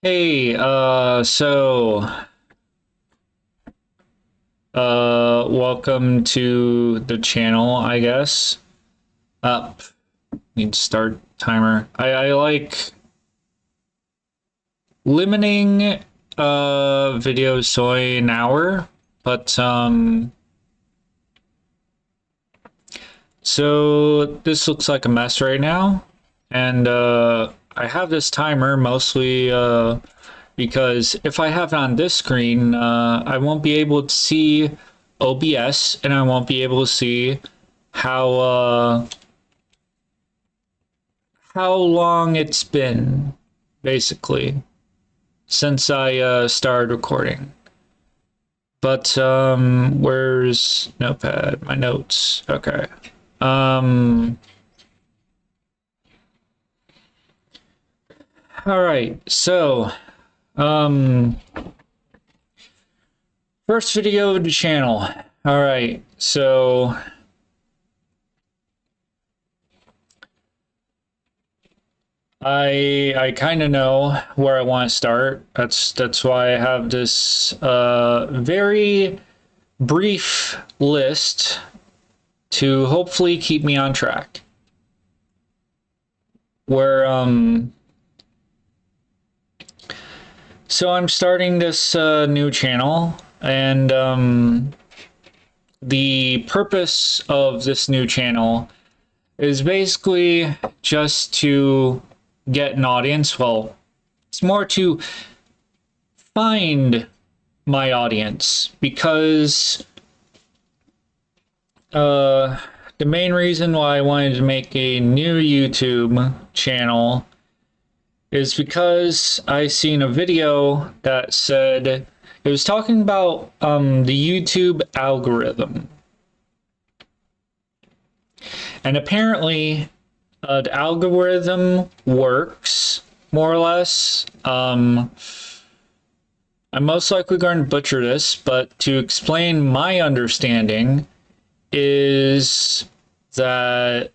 Hey, welcome to the channel, I guess. Up, need to start timer. I like limiting videos to an hour, but so this looks like a mess right now, and I have this timer mostly because if I have it on this screen, I won't be able to see OBS, and I won't be able to see how how long it's been, basically, since I started recording. But where's Notepad? My notes. Okay. Um. All right. So, um, first video of the channel. All right. So I kind of know where I want to start. That's why I have this very brief list to hopefully keep me on track. Where so I'm starting this new channel, and the purpose of this new channel is basically just to get an audience. Well, it's more to find my audience because the main reason why I wanted to make a new YouTube channel is because I seen a video that said it was talking about the YouTube algorithm. And apparently, the algorithm works more or less. I'm most likely going to butcher this, but to explain my understanding is that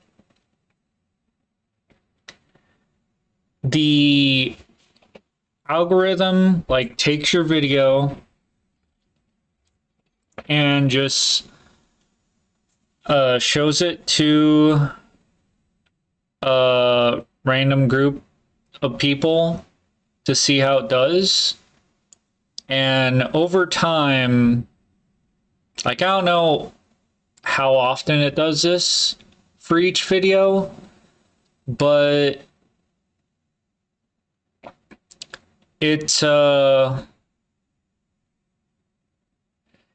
the algorithm like takes your video and just shows it to a random group of people to see how it does. And over time, like, I don't know how often it does this for each video, but it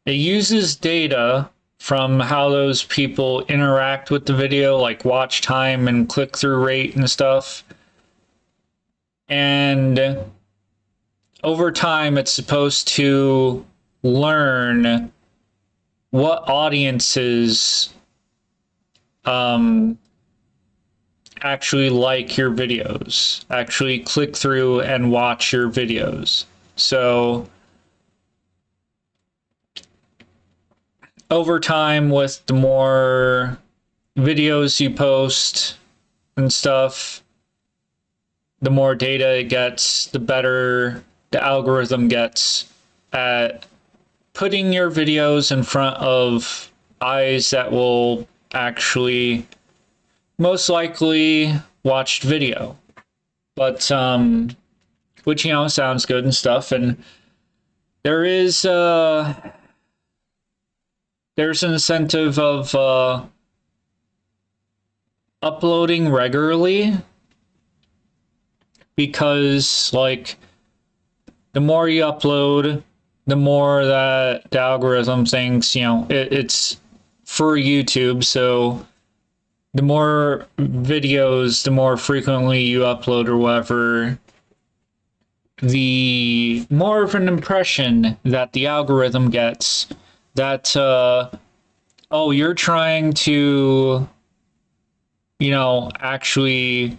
uses data from how those people interact with the video, like watch time and click through rate and stuff. And over time, it's supposed to learn what audiences actually like your videos, actually click through and watch your videos. So over time, with the more videos you post and stuff, the more data it gets, the better the algorithm gets at putting your videos in front of eyes that will actually most likely watched video. But which, you know, sounds good and stuff. And there is there's an incentive of uploading regularly, because like the more you upload, the more that the algorithm thinks, you know, it's for YouTube. So the more videos, the more frequently you upload or whatever, the more of an impression that the algorithm gets that oh, you're trying to, you know, actually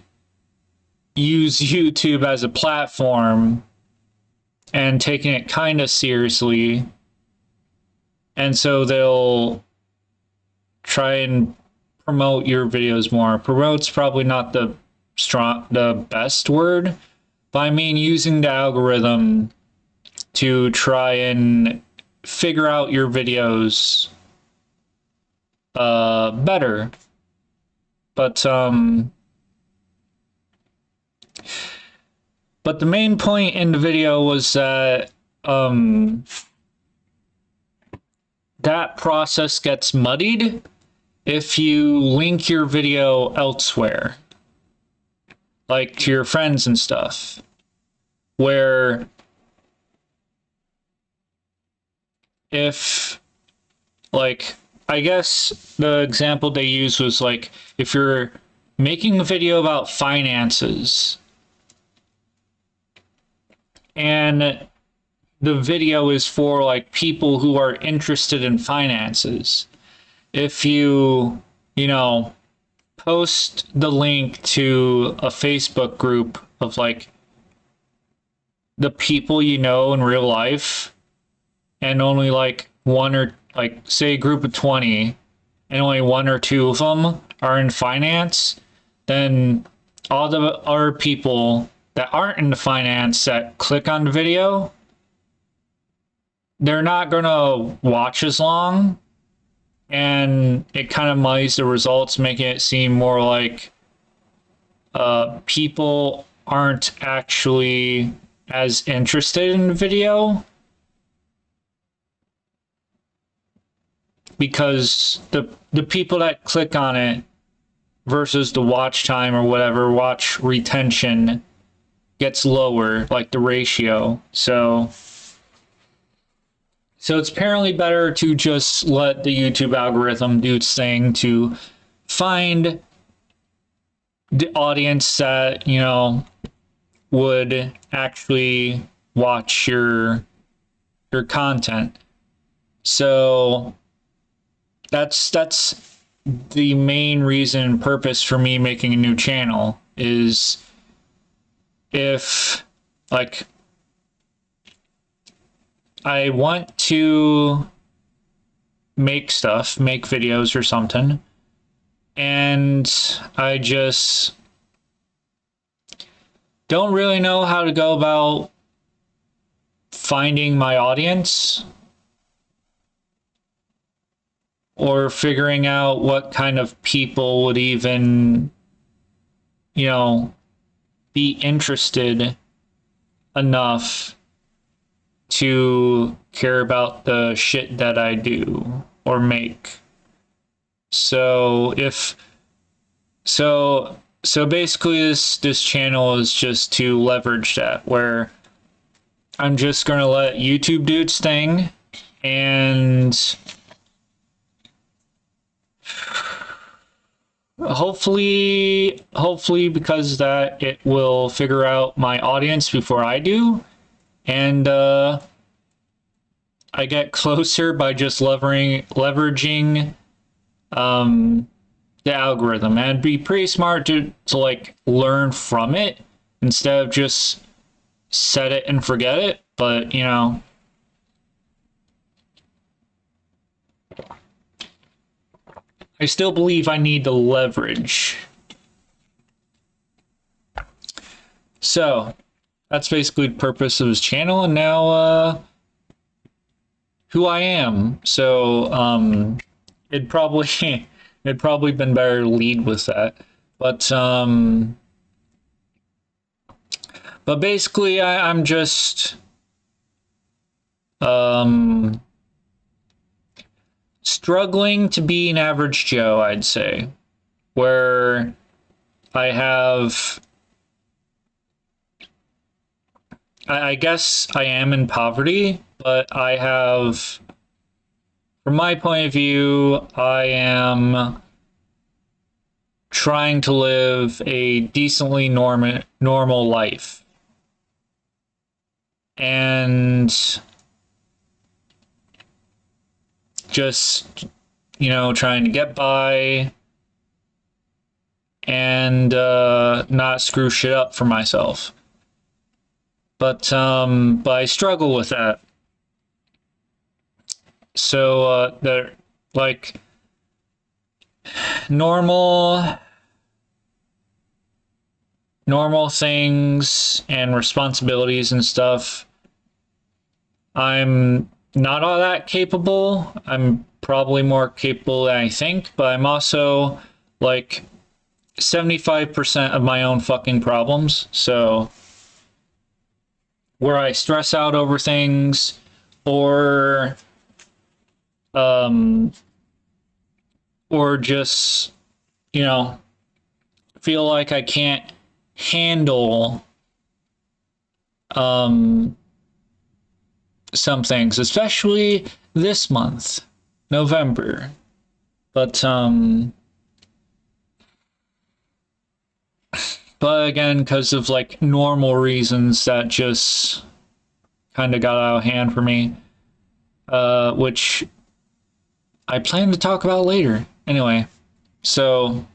use YouTube as a platform and taking it kind of seriously. And so they'll try and promote your videos more. Promote's probably not the best word, But I mean using the algorithm to try and figure out your videos better. But the main point in the video was that that process gets muddied if you link your video elsewhere, like to your friends and stuff, where if, like, I guess the example they used was like, if you're making a video about finances and the video is for like people who are interested in finances, if you know, post the link to a Facebook group of like the people you know in real life, and only like one or like say a group of 20 and only one or two of them are in finance, then all the other people that aren't into finance that click on the video, they're not going to watch as long, and it kind of muddies the results, making it seem more like people aren't actually as interested in the video, because the people that click on it versus the watch time or whatever, watch retention gets lower, like the ratio. So it's apparently better to just let the YouTube algorithm do its thing to find the audience that, you know, would actually watch your content. So that's the main reason and purpose for me making a new channel, is if like I want to make videos or something, and I just don't really know how to go about finding my audience or figuring out what kind of people would even, you know, be interested enough to care about the shit that I do or make. So basically this channel is just to leverage that, where I'm just gonna let YouTube do its thing, and hopefully because that, it will figure out my audience before I do, and I get closer by just leveraging the algorithm. And it'd be pretty smart to like learn from it instead of just set it and forget it. But you know, I still believe I need to leverage. So that's basically the purpose of this channel, and now who I am. So it'd probably been better to lead with that. But basically I'm just struggling to be an average Joe, I'd say, where I guess I am in poverty, but I have, from my point of view, I am trying to live a decently normal life. And just, you know, trying to get by and not screw shit up for myself. But I struggle with that. So they're like normal normal things and responsibilities and stuff, I'm not all that capable. I'm probably more capable than I think, but I'm also like 75% of my own fucking problems. So where I stress out over things or um or just, you know, feel like I can't handle um some things, especially this month, November. But again, because of like normal reasons that just kind of got out of hand for me, which I plan to talk about later. Anyway, so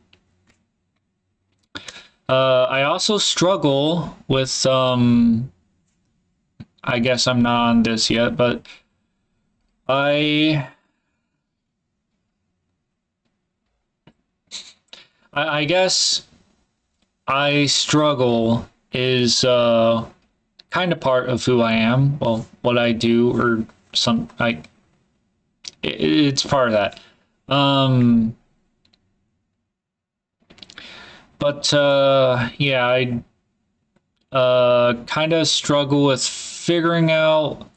I also struggle with I guess I'm not on this yet, but I I guess I struggle is kind of part of who I am. Well, what I do or some like it's part of that. Um, but yeah, I kind of struggle with figuring out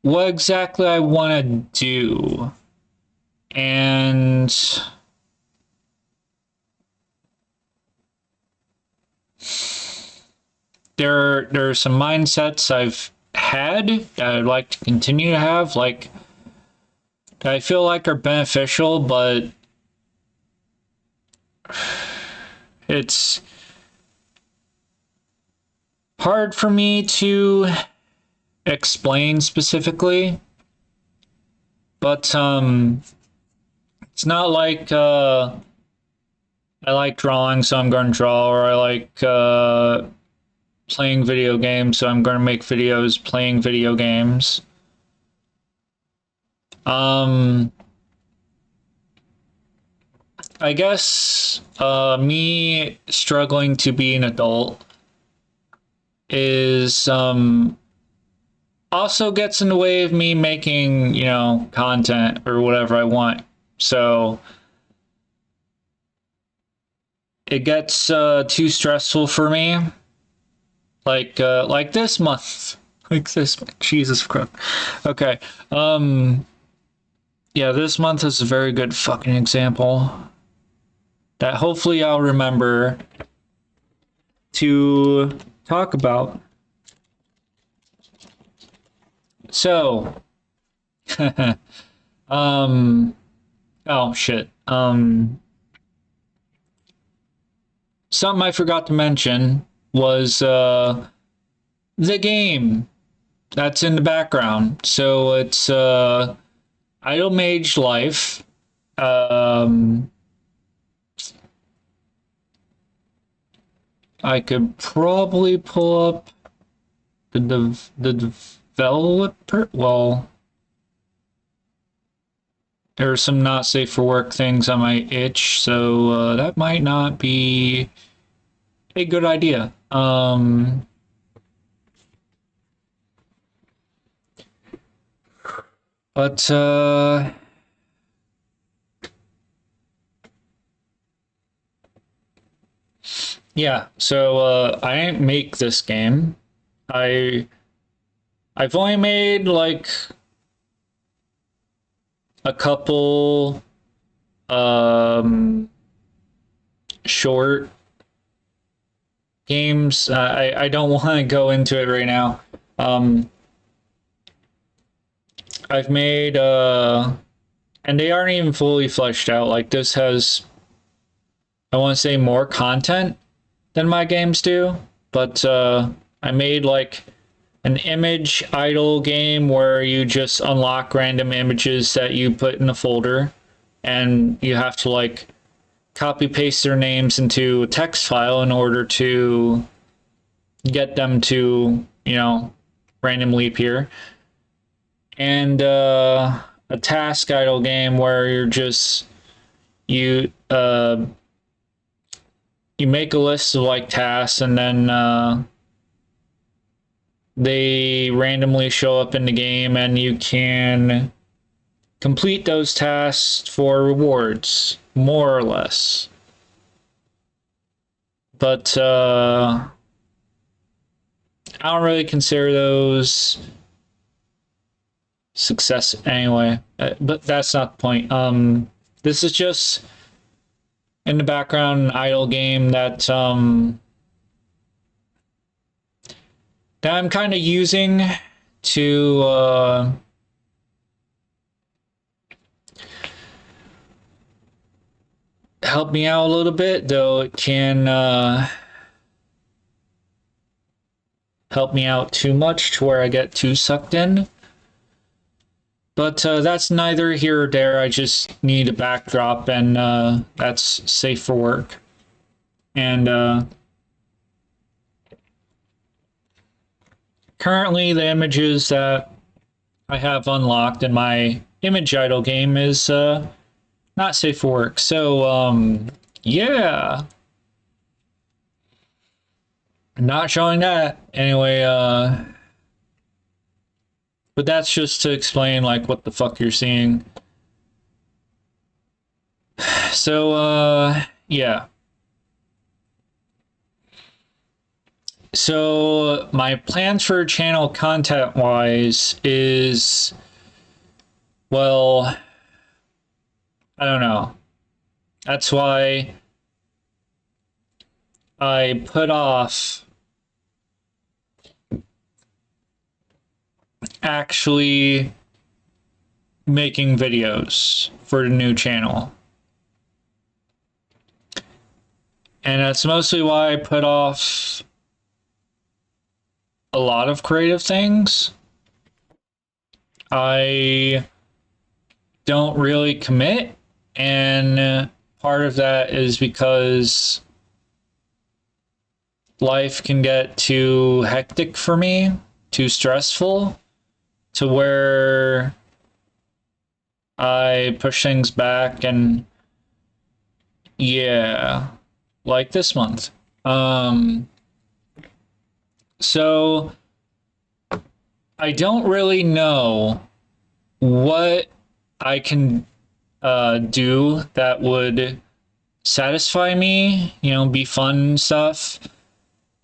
what exactly I want to do. And there are some mindsets I've had that I'd like to continue to have, like that I feel like are beneficial, but it's hard for me to explain specifically. But it's not like I like drawing, so I'm going to draw, or I like playing video games, so I'm going to make videos playing video games. I guess me struggling to be an adult is also gets in the way of me making, you know, content or whatever I want. So it gets too stressful for me. Like this month. Like this Jesus Christ. Okay. Yeah, this month is a very good fucking example that hopefully I'll remember to talk about. So, oh shit. Something I forgot to mention was the game that's in the background. So it's Idle Mage Life. I could probably pull up the developer. Well, there are some not safe for work things on my itch, so that might not be a good idea. But yeah, so I didn't make this game. I I've only made like a couple short games. I don't want to go into it right now. I've made and they aren't even fully fleshed out. Like this has, I want to say, more content than my games do, but I made like an image idle game where you just unlock random images that you put in a folder and you have to like copy paste their names into a text file in order to get them to, you know, randomly appear. And a task idle game where you're just you you make a list of like tasks, and then they randomly show up in the game, and you can complete those tasks for rewards, more or less. But I don't really consider those success anyway. But that's not the point. This is just in the background idle game that that I'm kind of using to help me out a little bit, though it can help me out too much to where I get too sucked in. But that's neither here or there. I just need a backdrop, and that's safe for work. And currently, the images that I have unlocked in my image idle game is not safe for work. So, yeah. Not showing that. Anyway, but that's just to explain, like, what the fuck you're seeing. So, yeah. So, my plans for channel content-wise is, well, I don't know. That's why I put off actually making videos for the new channel. And that's mostly why I put off a lot of creative things. I don't really commit, and part of that is because life can get too hectic for me, too stressful, to where I push things back. And yeah, like this month. So I don't really know what I can do that would satisfy me, you know, be fun stuff,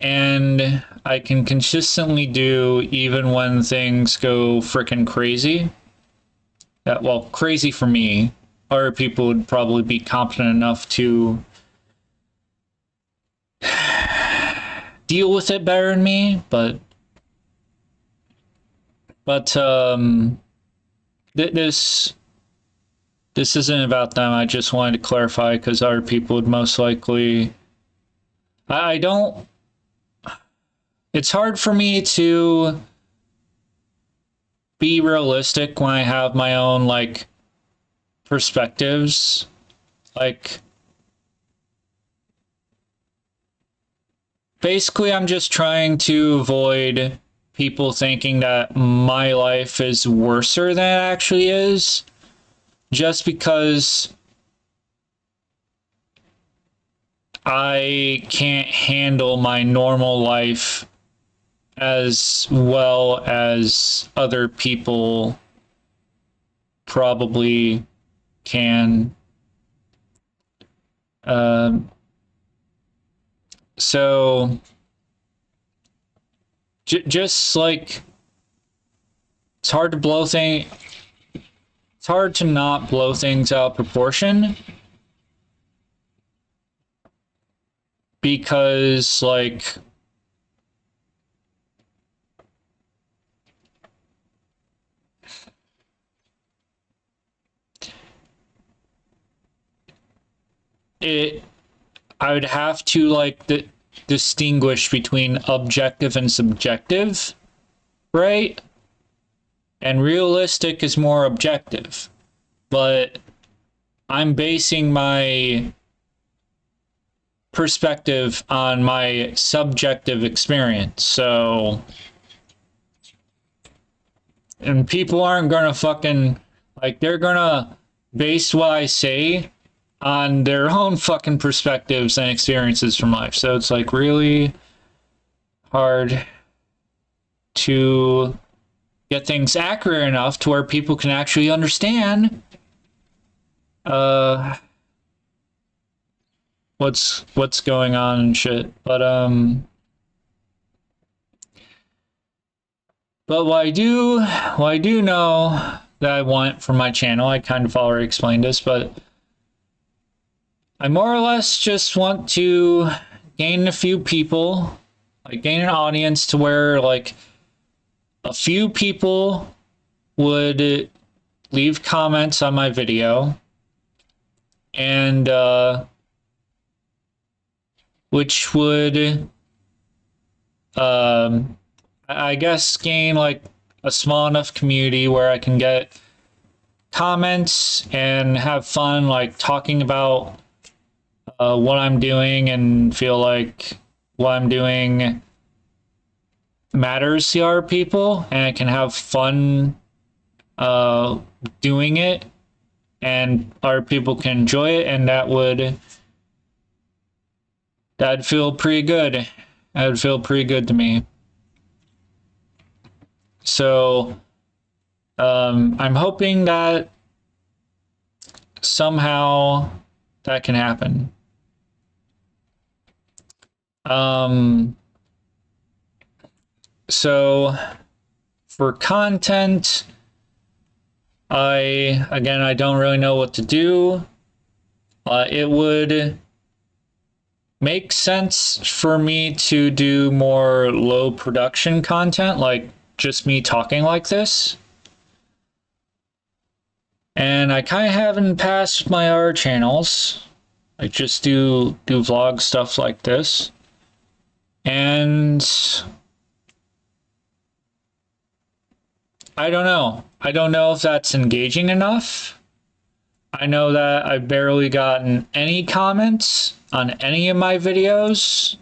and I can consistently do even when things go frickin' crazy. Well, crazy for me. Other people would probably be competent enough to deal with it better than me, but this isn't about them. I just wanted to clarify because other people would most likely. I don't. It's hard for me to be realistic when I have my own like perspectives. Like, basically, I'm just trying to avoid people thinking that my life is worser than it actually is, just because I can't handle my normal life as well as other people probably can. So just like it's hard to blow things. It's hard to not blow things out of proportion, because like I would have to like distinguish between objective and subjective, right? And realistic is more objective, but I'm basing my perspective on my subjective experience. So, and people aren't gonna fucking like, they're gonna base what I say on their own fucking perspectives and experiences from life. So it's like really hard to get things accurate enough to where people can actually understand what's going on and shit. But what I do know that I want for my channel, I kind of already explained this, but I more or less just want to gain a few people, like gain an audience to where like a few people would leave comments on my video, and which would I guess gain like a small enough community where I can get comments and have fun like talking about what I'm doing and feel like what I'm doing matters to our people, and I can have fun doing it, and our people can enjoy it, and that'd feel pretty good. That would feel pretty good to me. So I'm hoping that somehow that can happen. So for content, I don't really know what to do. It would make sense for me to do more low production content, like just me talking like this. And I kind of have in the past with my other channels, like just do vlog stuff like this. And I don't know. I don't know if that's engaging enough. I know that I've barely gotten any comments on any of my videos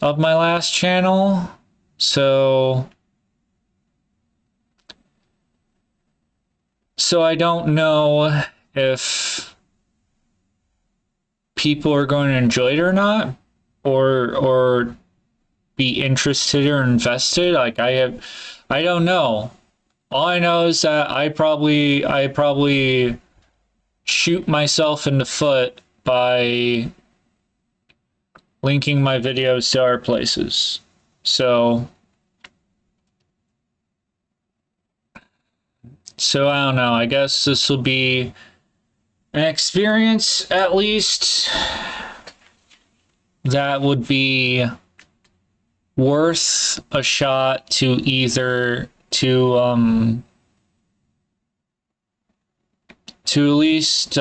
of my last channel. So I don't know if people are going to enjoy it or not, or be interested or invested. Like I don't know. All I know is that I probably shoot myself in the foot by linking my videos to our places. So I don't know. I guess this will be an experience, at least, that would be worth a shot to either to at least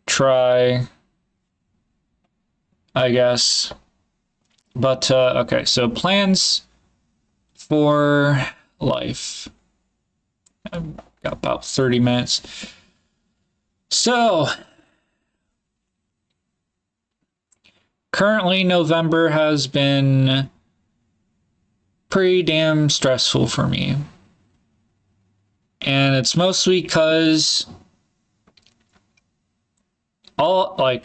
try, I guess. But okay, so plans for life. I've got about 30 minutes. So currently November has been pretty damn stressful for me. And it's mostly because I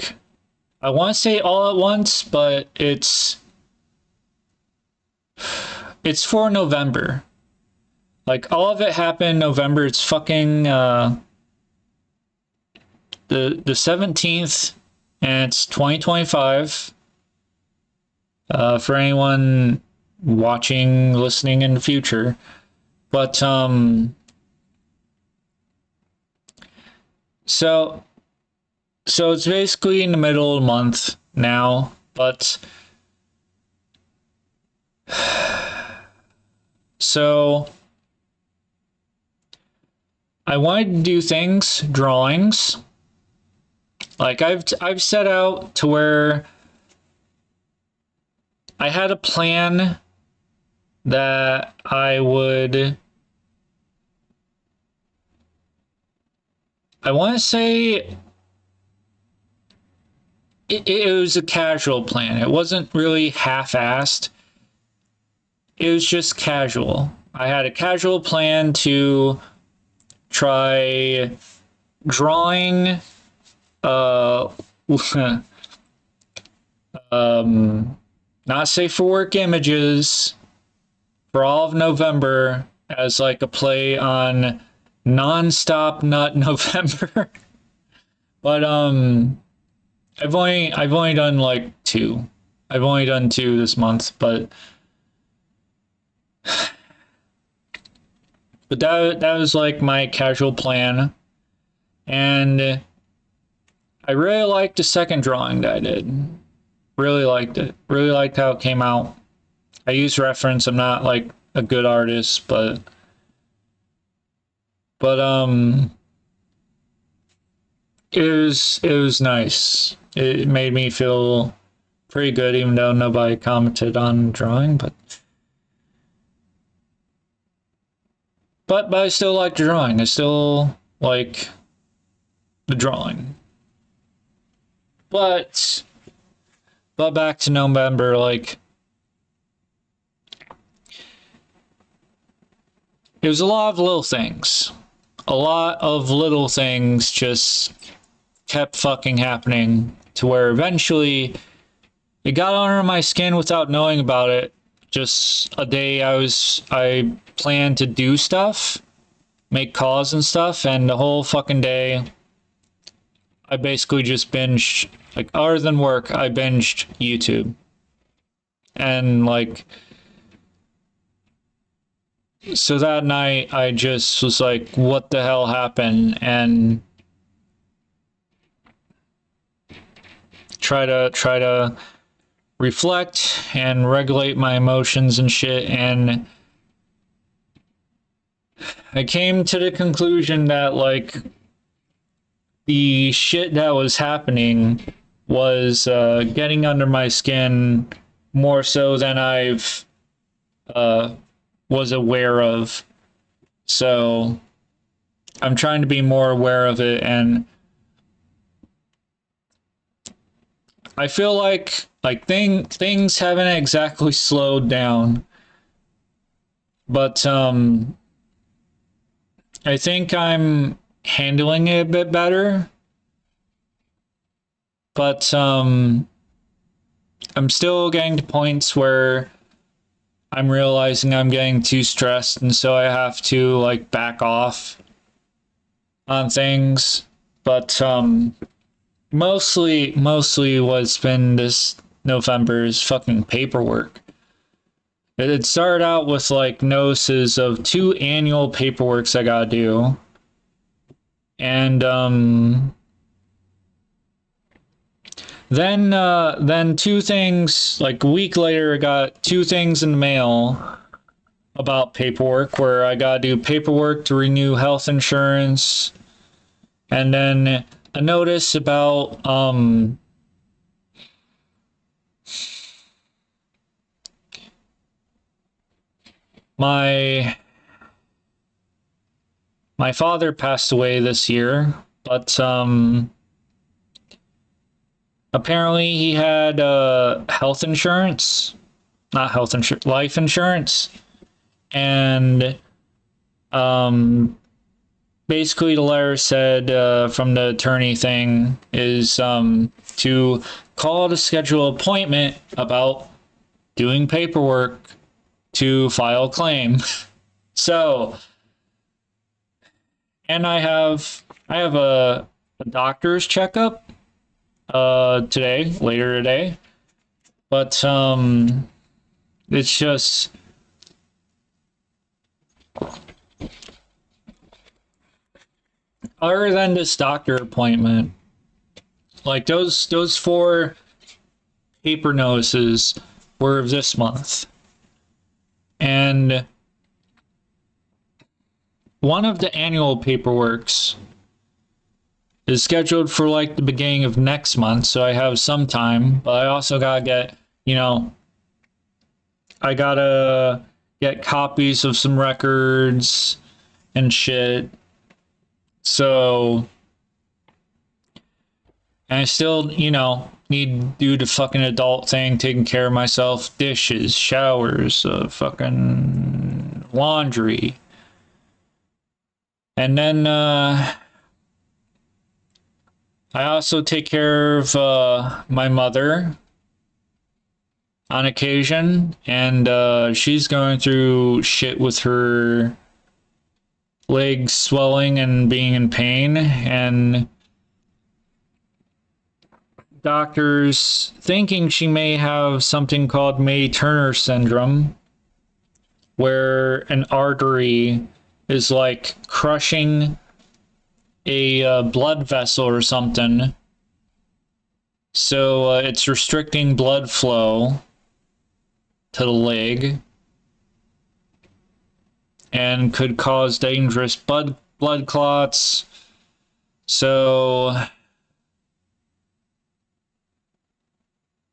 want to say all at once, but it's for November. Like, all of it happened in November. It's fucking the 17th, and it's 2025. For anyone watching, listening in the future. But so it's basically in the middle of the month now, but so I wanted to do things, drawings. Like I've set out to where I had a plan that I want to say it was a casual plan. It wasn't really half-assed. It was just casual. I had a casual plan to try drawing not safe for work images for all of November as like a play on non-stop nut November. But I've only done like 2. I've only done 2 this month, but that was like my casual plan. And I really liked the second drawing that I did. Really liked it. Really liked how it came out. I use reference. I'm not like a good artist, but it was nice. It made me feel pretty good, even though nobody commented on drawing, but I still like the drawing. I still like the drawing. But back to November, like, it was a lot of little things. A lot of little things just kept fucking happening to where eventually it got under my skin without knowing about it. Just a day I planned to do stuff, make calls and stuff, and the whole fucking day I basically just binged, like, other than work, I binged YouTube. And like, so that night I just was like, what the hell happened? And try to reflect and regulate my emotions and shit. And I came to the conclusion that like the shit that was happening was getting under my skin more so than I've was aware of. So I'm trying to be more aware of it, and I feel like things haven't exactly slowed down, but I think I'm handling it a bit better. But I'm still getting to points where I'm realizing I'm getting too stressed, and so I have to like back off on things. But mostly what's been this November is fucking paperwork. It started out with like notices of 2 annual paperworks I gotta do. And then 2 things, like a week later, I got 2 things in the mail about paperwork where I gotta do paperwork to renew health insurance, and then a notice about my father passed away this year, but apparently he had life insurance, and basically the letter said from the attorney thing is to call to schedule an appointment about doing paperwork to file a claim. So, and I have a doctor's checkup later today, but it's just other than this doctor appointment, like those 4 paper notices were of this month, and one of the annual paperworks is scheduled for like the beginning of next month, so I have some time, but I also gotta get, I gotta get copies of some records and shit. So, and I still, need to do the fucking adult thing, taking care of myself, dishes, showers, fucking laundry. And then I also take care of my mother on occasion, and she's going through shit with her legs swelling and being in pain, and doctors thinking she may have something called May-Turner syndrome, where an artery is like crushing a blood vessel or something. So it's restricting blood flow to the leg and could cause dangerous blood clots. So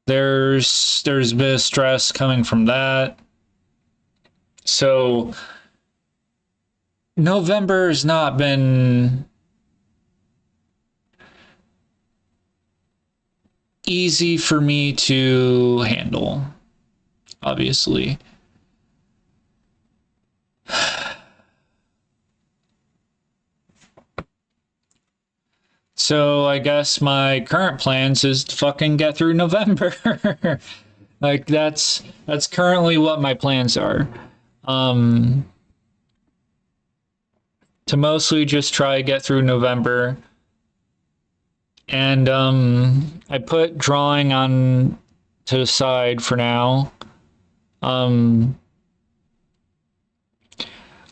there's a bit of stress coming from that. So November has not been easy for me to handle, obviously. So I guess my current plans is to fucking get through November. Like that's currently what my plans are. To mostly just try to get through November. And I put drawing on to the side for now. I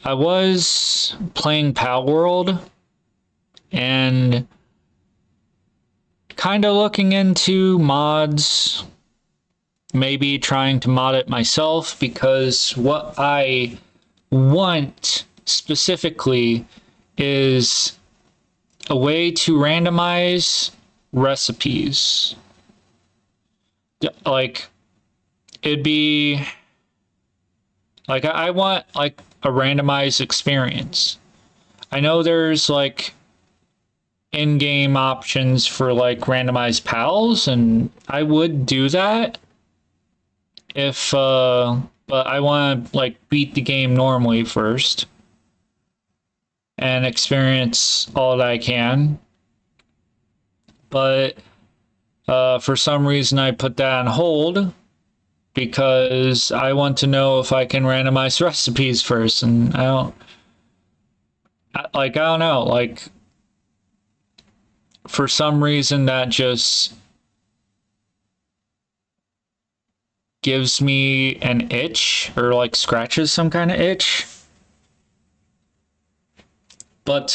was playing Pal World and kind of looking into mods, maybe trying to mod it myself, because what I want specifically is a way to randomize recipes. Like, it'd be like I want like a randomized experience. I know there's like in-game options for like randomized pals, and I would do that if but I want to like beat the game normally first and experience all that I can. But for some reason I put that on hold because I want to know if I can randomize recipes first, and I don't know, like for some reason that just gives me an itch, or like scratches some kind of itch. But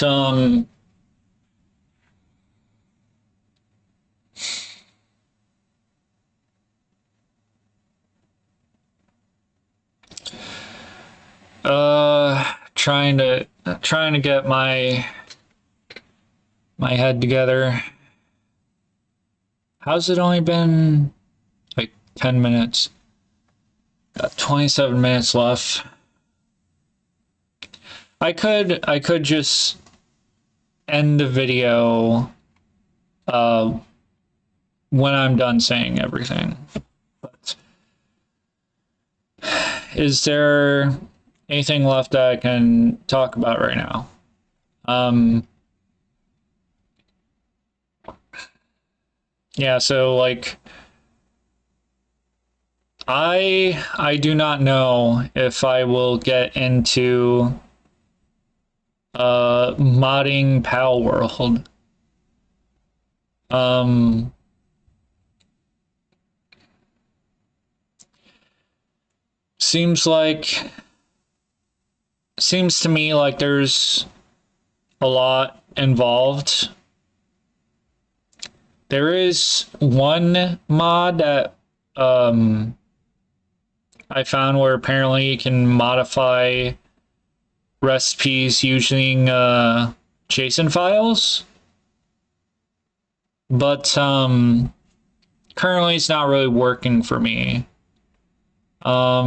trying to get my head together. How's it only been like 10 minutes? Got 27 minutes left. I could just end the video when I'm done saying everything. But is there anything left that I can talk about right now? Yeah, so like I do not know if I will get into modding Pal World. Seems to me like there's a lot involved. There is one mod that I found where apparently you can modify recipes using JSON files, but currently it's not really working for me. Let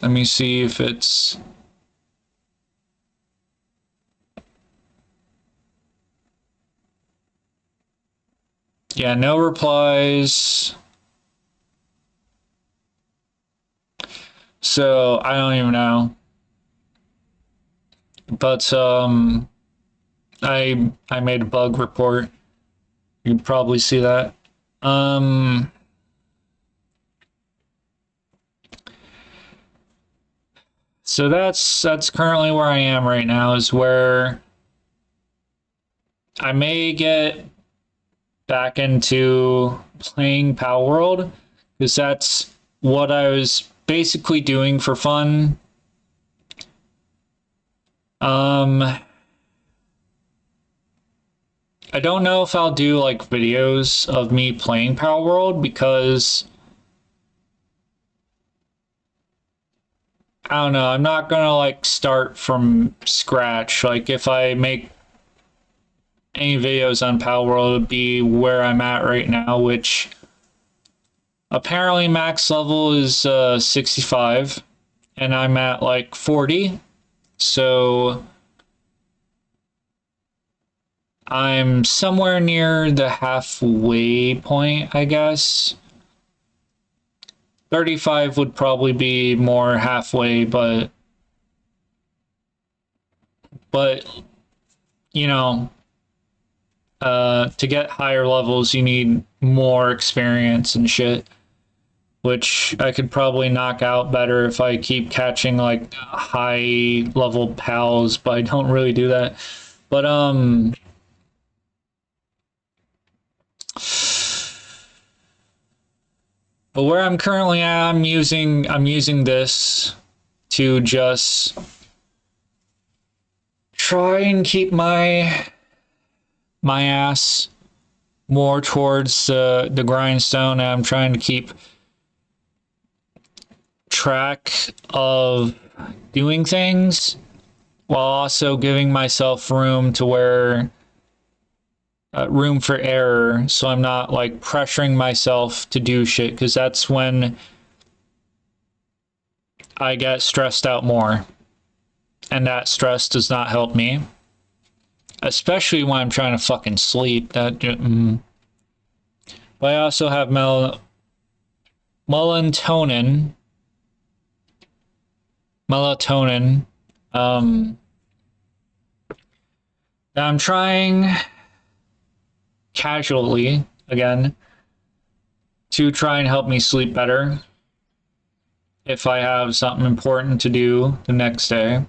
me see if it's... Yeah, no replies. So I don't even know. But I made a bug report. You can probably see that. So that's currently where I am right now, is where I may get back into playing Pal World, because that's what I was basically doing for fun. I don't know if I'll do like videos of me playing Pal World, because I don't know, I'm not gonna like start from scratch. Like if I make any videos on Pal World, it would be where I'm at right now, which apparently max level is 65, and I'm at like 40. So I'm somewhere near the halfway point, I guess. 35 would probably be more halfway, but you know, to get higher levels, you need more experience and shit, which I could probably knock out better if I keep catching like high level pals, but I don't really do that. But but where I'm currently at, I'm using this to just try and keep my ass more towards the grindstone. And I'm trying to keep track of doing things while also giving myself room to where room for error, so I'm not like pressuring myself to do shit, because that's when I get stressed out more, and that stress does not help me, especially when I'm trying to fucking sleep. But I also have melatonin. That I'm trying casually again to try and help me sleep better if I have something important to do the next day.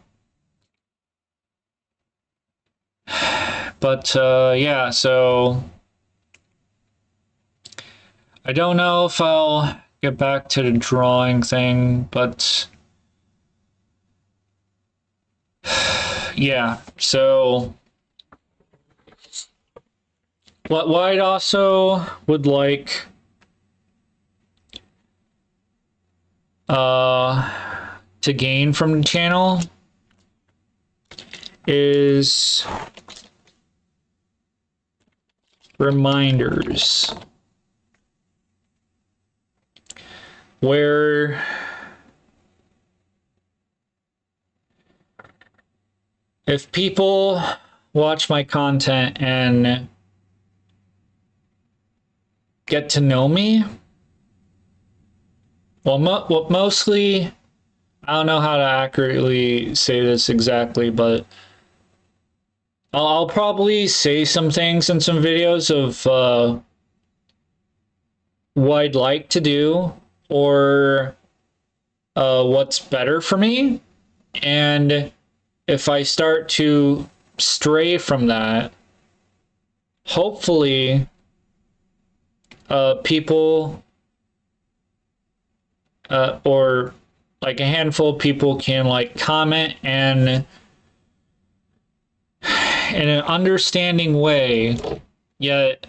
But yeah, so I don't know if I'll get back to the drawing thing, but yeah, so what I also would like to gain from the channel is reminders, where if people watch my content and get to know me, well, mostly, I don't know how to accurately say this exactly, but I'll probably say some things in some videos of what I'd like to do, or what's better for me. And if I start to stray from that, hopefully people or like a handful of people can like comment and in an understanding way, yet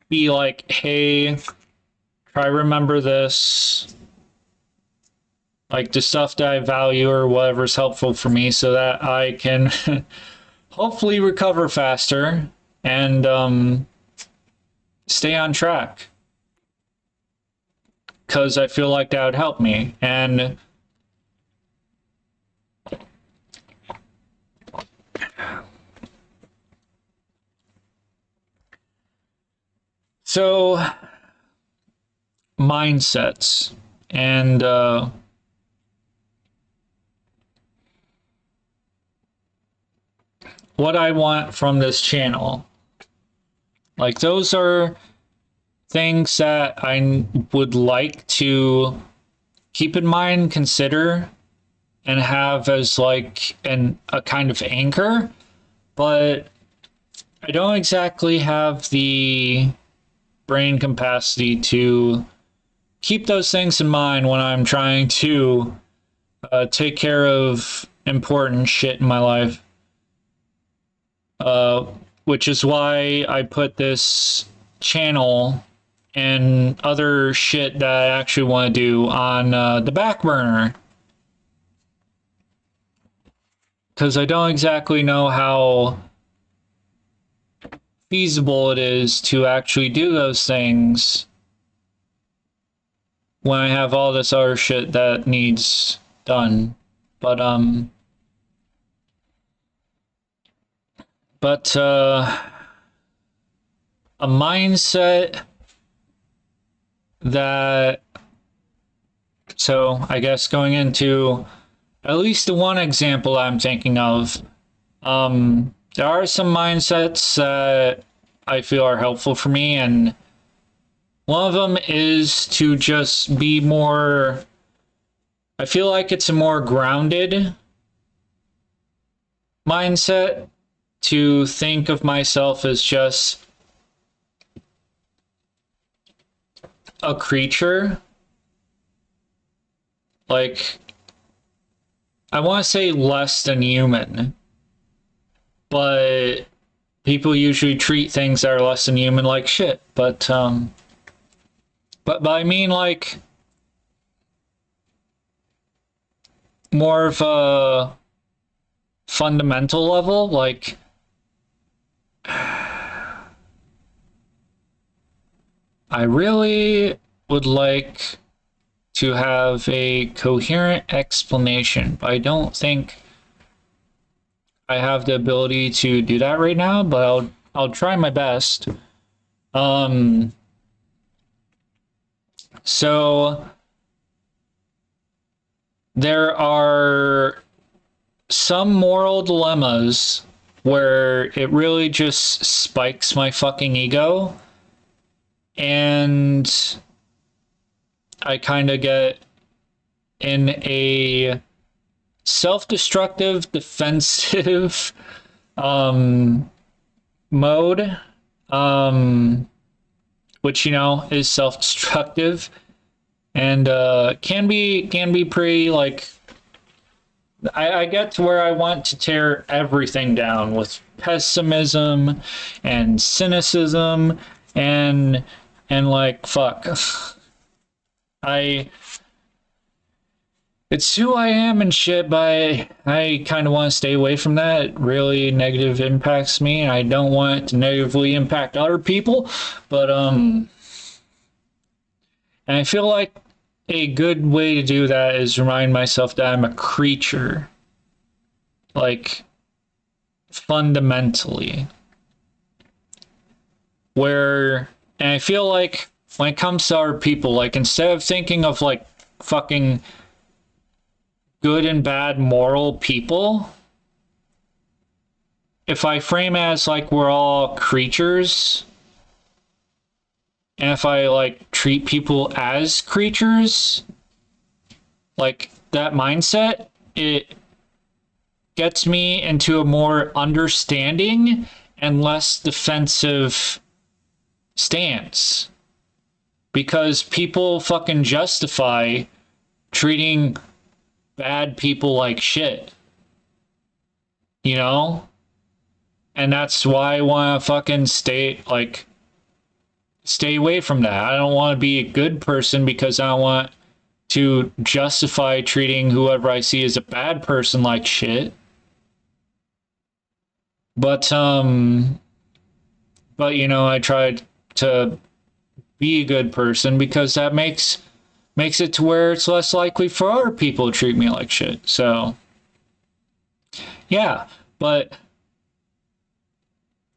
be like, hey, try remember this, like the stuff that I value or whatever's helpful for me, so that I can hopefully recover faster and stay on track, because I feel like that would help me. And so, mindsets. and what I want from this channel. Like, those are things that I would like to keep in mind, consider, and have as like a kind of anchor, but I don't exactly have the brain capacity to keep those things in mind when I'm trying to take care of important shit in my life. Which is why I put this channel and other shit that I actually want to do on the back burner. Because I don't exactly know how feasible it is to actually do those things when I have all this other shit that needs done. But a mindset that, so I guess going into at least the one example I'm thinking of, there are some mindsets that I feel are helpful for me, and one of them is to just be more, I feel like it's a more grounded mindset to think of myself as just a creature. Like, I want to say less than human, but people usually treat things that are less than human like shit. But I mean, like, more of a fundamental level. Like, I really would like to have a coherent explanation, but I don't think I have the ability to do that right now, but I'll try my best. So there are some moral dilemmas where it really just spikes my fucking ego, and I kind of get in a self-destructive, defensive mode, which, you know, is self-destructive, and can be pretty, like, I get to where I want to tear everything down with pessimism and cynicism and like, fuck. It's who I am and shit, but I kind of want to stay away from that. It really negative impacts me, and I don't want it to negatively impact other people. But and I feel like a good way to do that is remind myself that I'm a creature, like, fundamentally. And I feel like when it comes to our people, like, instead of thinking of like fucking good and bad moral people, if I frame it as like we're all creatures, and if I like treat people as creatures, like, that mindset, it gets me into a more understanding and less defensive stance, because people fucking justify treating bad people like shit, you know? And that's why I want to fucking stay away from that. I don't want to be a good person because I don't want to justify treating whoever I see as a bad person like shit. But you know, I tried to be a good person because that makes it to where it's less likely for other people to treat me like shit. So yeah, but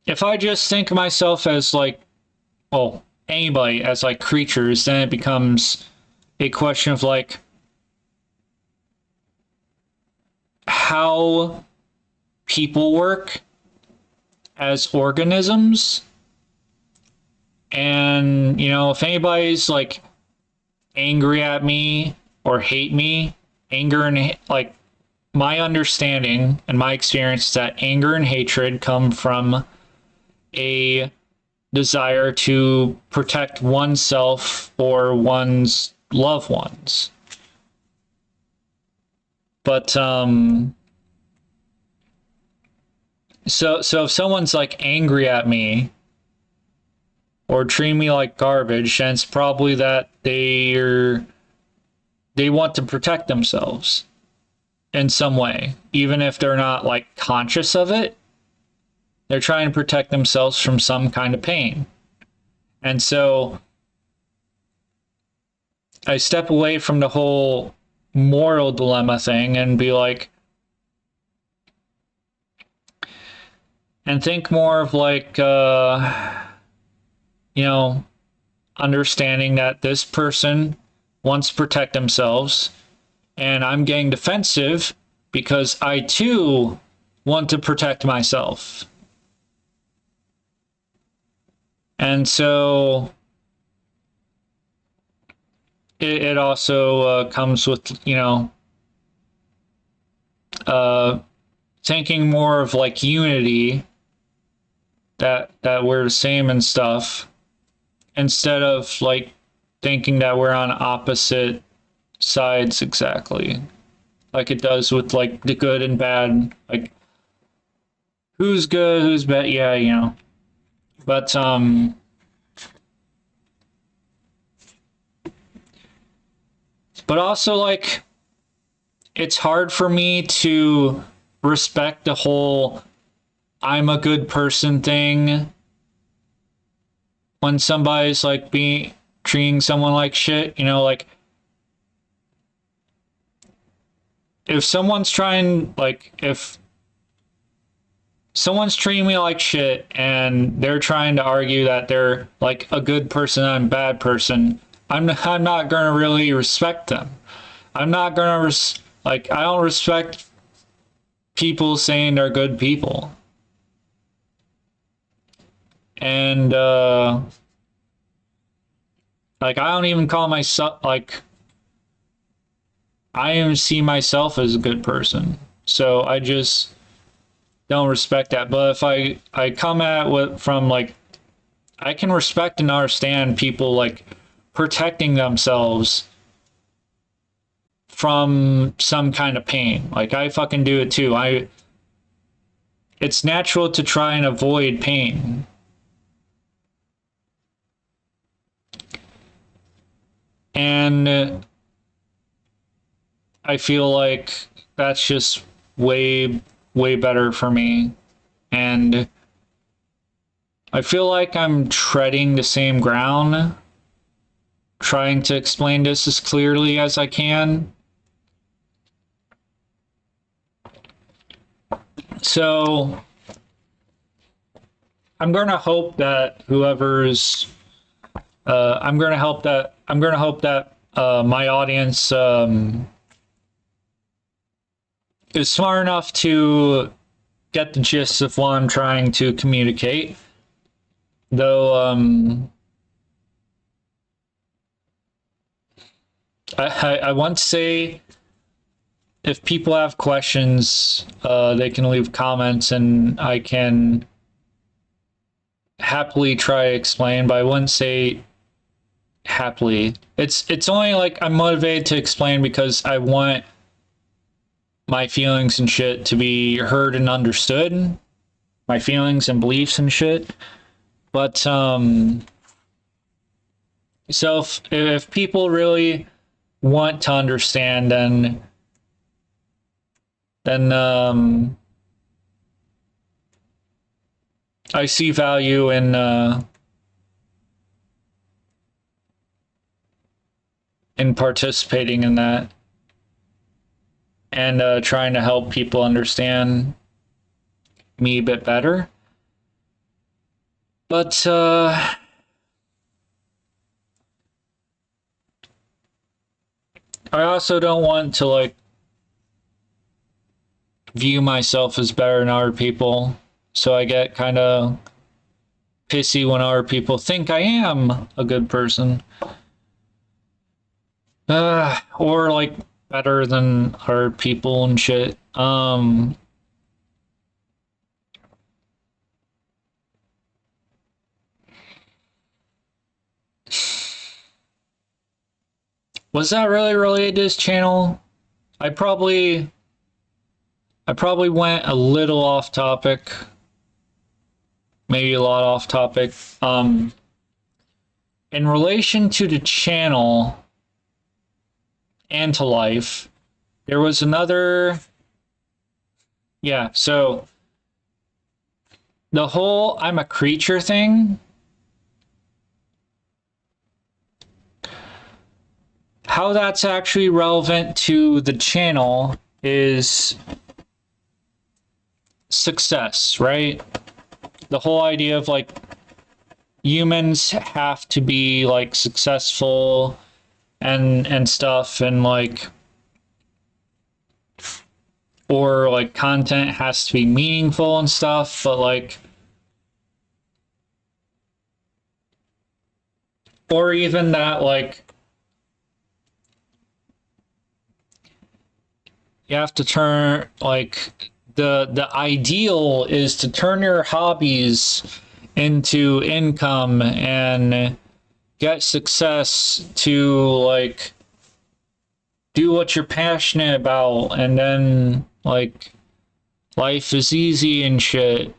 if I just think of myself as like, well, anybody as like creatures, then it becomes a question of like how people work as organisms. And, you know, if anybody's like angry at me or hate me, anger and like my understanding and my experience is that anger and hatred come from a desire to protect oneself or one's loved ones. But so if someone's like angry at me or treat me like garbage, then it's probably that they want to protect themselves in some way, even if they're not like conscious of it. They're trying to protect themselves from some kind of pain. And so I step away from the whole moral dilemma thing and be like, and think more of like, you know, understanding that this person wants to protect themselves and I'm getting defensive because I too want to protect myself. And so it also comes with, you know, thinking more of like unity, that we're the same and stuff, instead of like thinking that we're on opposite sides exactly, like it does with like the good and bad, like who's good, who's bad, yeah, you know. But also like it's hard for me to respect the whole I'm a good person thing when somebody's like treating someone like shit, you know, like if someone's treating me like shit and they're trying to argue that they're like a good person and I'm a bad person, I'm not gonna really respect them. I'm not gonna I don't respect people saying they're good people. And like I don't even call myself like I even see myself as a good person. So I just don't respect that. But if I come at it from like I can respect and understand people like protecting themselves from some kind of pain. Like I fucking do it too. It's natural to try and avoid pain. And I feel like that's just way better for me. And I feel like I'm treading the same ground, trying to explain this as clearly as I can. So I'm going to hope that I'm going to hope that my audience is smart enough to get the gist of what I'm trying to communicate. Though I want to say if people have questions, they can leave comments and I can happily try to explain, but I wouldn't say happily. It's only like I'm motivated to explain because I want my feelings and shit to be heard and understood, my feelings and beliefs and shit. But so if people really want to understand, then I see value in participating in that and trying to help people understand me a bit better. But I also don't want to like view myself as better than other people, so I get kind of pissy when other people think I am a good person, or like better than other people and shit. Was that really related to this channel? I probably went a little off topic, maybe a lot off topic. In relation to the channel and to life, there was another. Yeah, so the whole I'm a creature thing, how that's actually relevant to the channel is success, right? The whole idea of like humans have to be like successful and stuff, and like, or like content has to be meaningful and stuff, but like, or even that like you have to turn like the ideal is to turn your hobbies into income and get success to like do what you're passionate about, and then like life is easy and shit.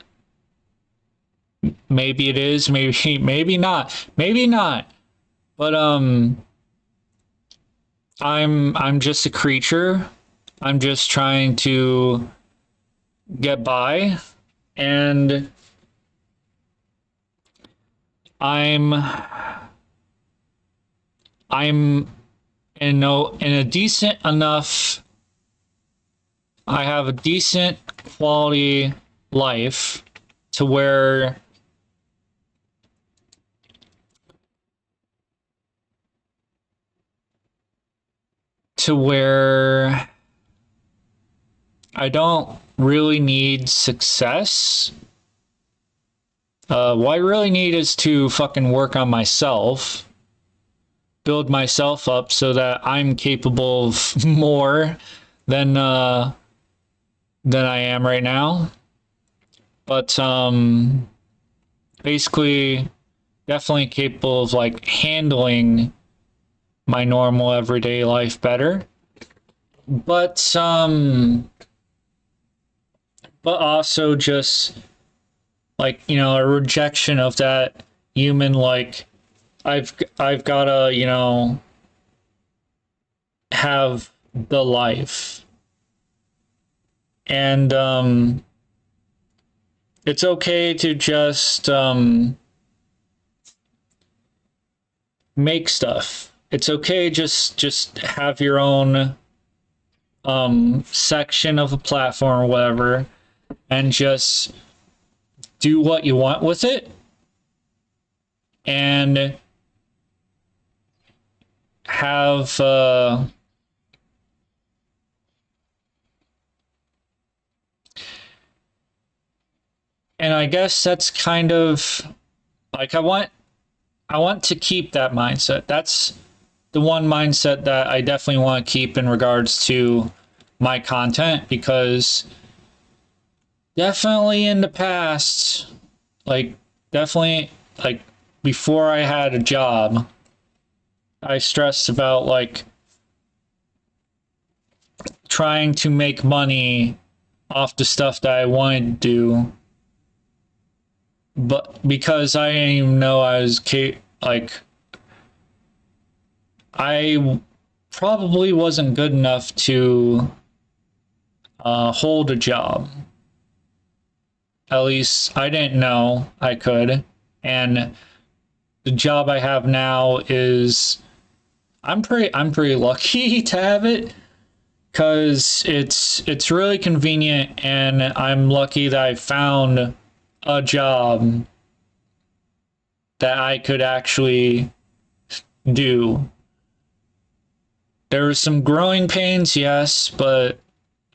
Maybe it is, maybe not, but I'm just a creature. I'm just trying to get by, and I'm in a decent enough, I have a decent quality life to where I don't really need success. What I really need is to fucking work on myself, build myself up so that I'm capable of more than I am right now. But basically, definitely capable of like handling my normal everyday life better. But also just like, you know, a rejection of that human like I've gotta, you know, have the life. And it's okay to just make stuff. It's okay just have your own section of a platform or whatever, and just do what you want with it, and have and I guess that's kind of like I want to keep that mindset. That's the one mindset that I definitely want to keep in regards to my content, because definitely in the past, like definitely like before I had a job, I stressed about like trying to make money off the stuff that I wanted to do, but because I didn't even know I was like I probably wasn't good enough to hold a job. At least I didn't know I could. And the job I have now is I'm pretty lucky to have it, because it's really convenient, and I'm lucky that I found a job that I could actually do. There were some growing pains, yes, but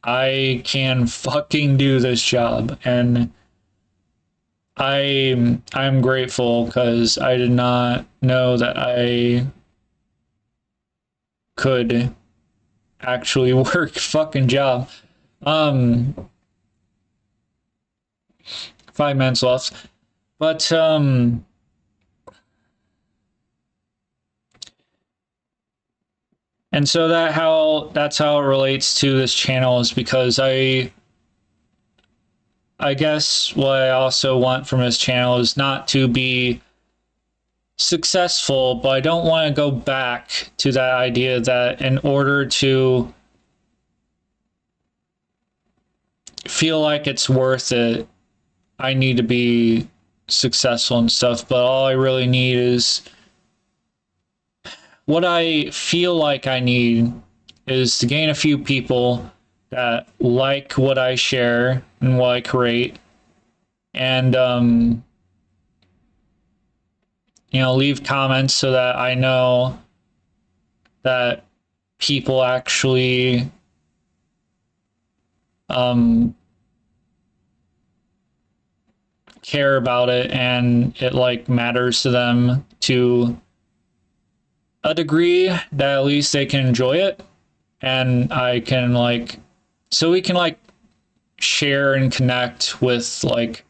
I can fucking do this job, and I'm grateful because I did not know that I could actually work fucking job. 5 minutes left. But and so that's how it relates to this channel, is because I guess what I also want from this channel is not to be successful, but I don't want to go back to that idea that in order to feel like it's worth it, I need to be successful and stuff. But all I really need is, what I feel like I need is to gain a few people that like what I share and what I create, and you know, leave comments so that I know that people actually care about it, and it like matters to them to a degree that at least they can enjoy it, and I can like, so we can like share and connect with like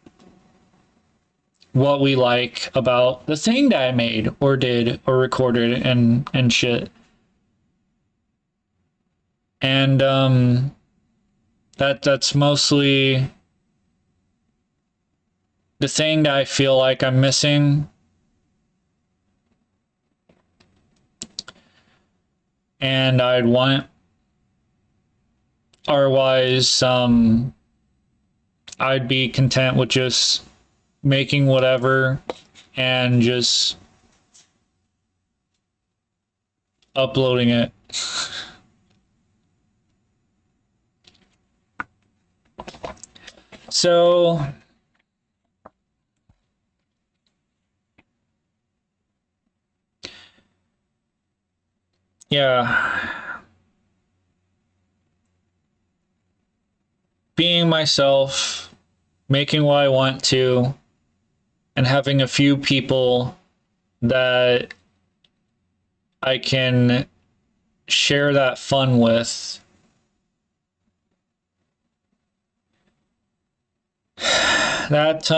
what we like about the thing that I made or did or recorded and shit. And that's mostly the thing that I feel like I'm missing. And I'd want, otherwise I'd be content with just making whatever and just uploading it. So yeah, being myself, making what I want to, and having a few people that I can share that fun with. That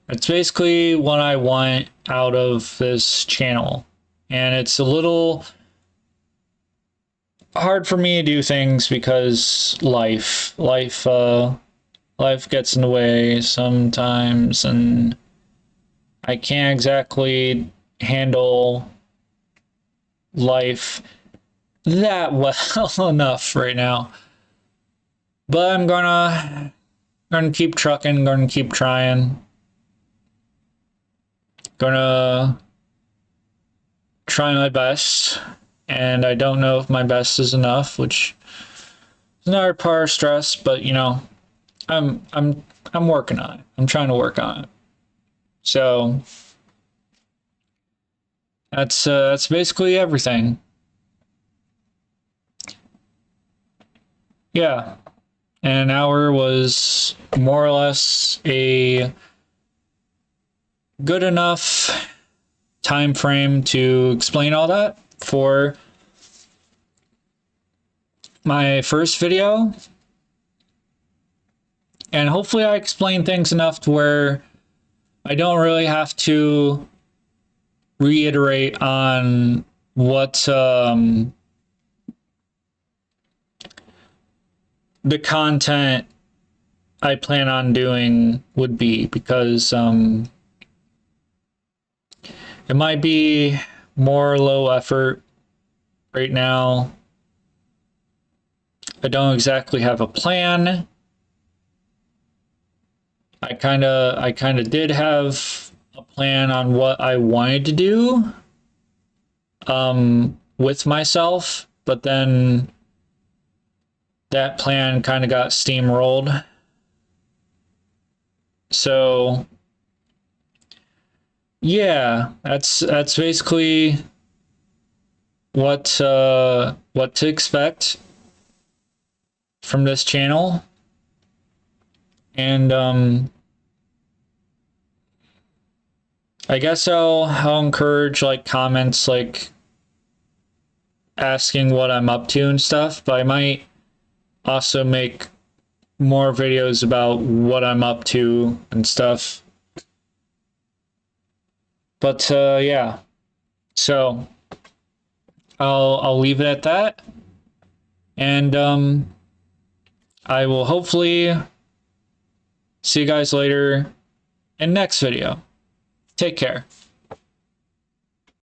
it's basically what I want out of this channel. And it's a little hard for me to do things because life gets in the way sometimes, and I can't exactly handle life that well enough right now. But I'm gonna keep trucking, gonna keep trying. Gonna try my best, and I don't know if my best is enough, which is another part of stress, but you know, I'm working on it. I'm trying to work on it. So that's basically everything. Yeah. And an hour was more or less a good enough time frame to explain all that for my first video. And hopefully I explain things enough to where I don't really have to reiterate on what the content I plan on doing would be, because it might be more low effort right now. I don't exactly have a plan. I kind of did have a plan on what I wanted to do with myself, but then that plan kind of got steamrolled. So yeah, that's basically what to expect from this channel. And I guess I'll encourage like comments like asking what I'm up to and stuff, but I might also make more videos about what I'm up to and stuff. But yeah. So I'll leave it at that. And I will hopefully see you guys later in next video. Take care.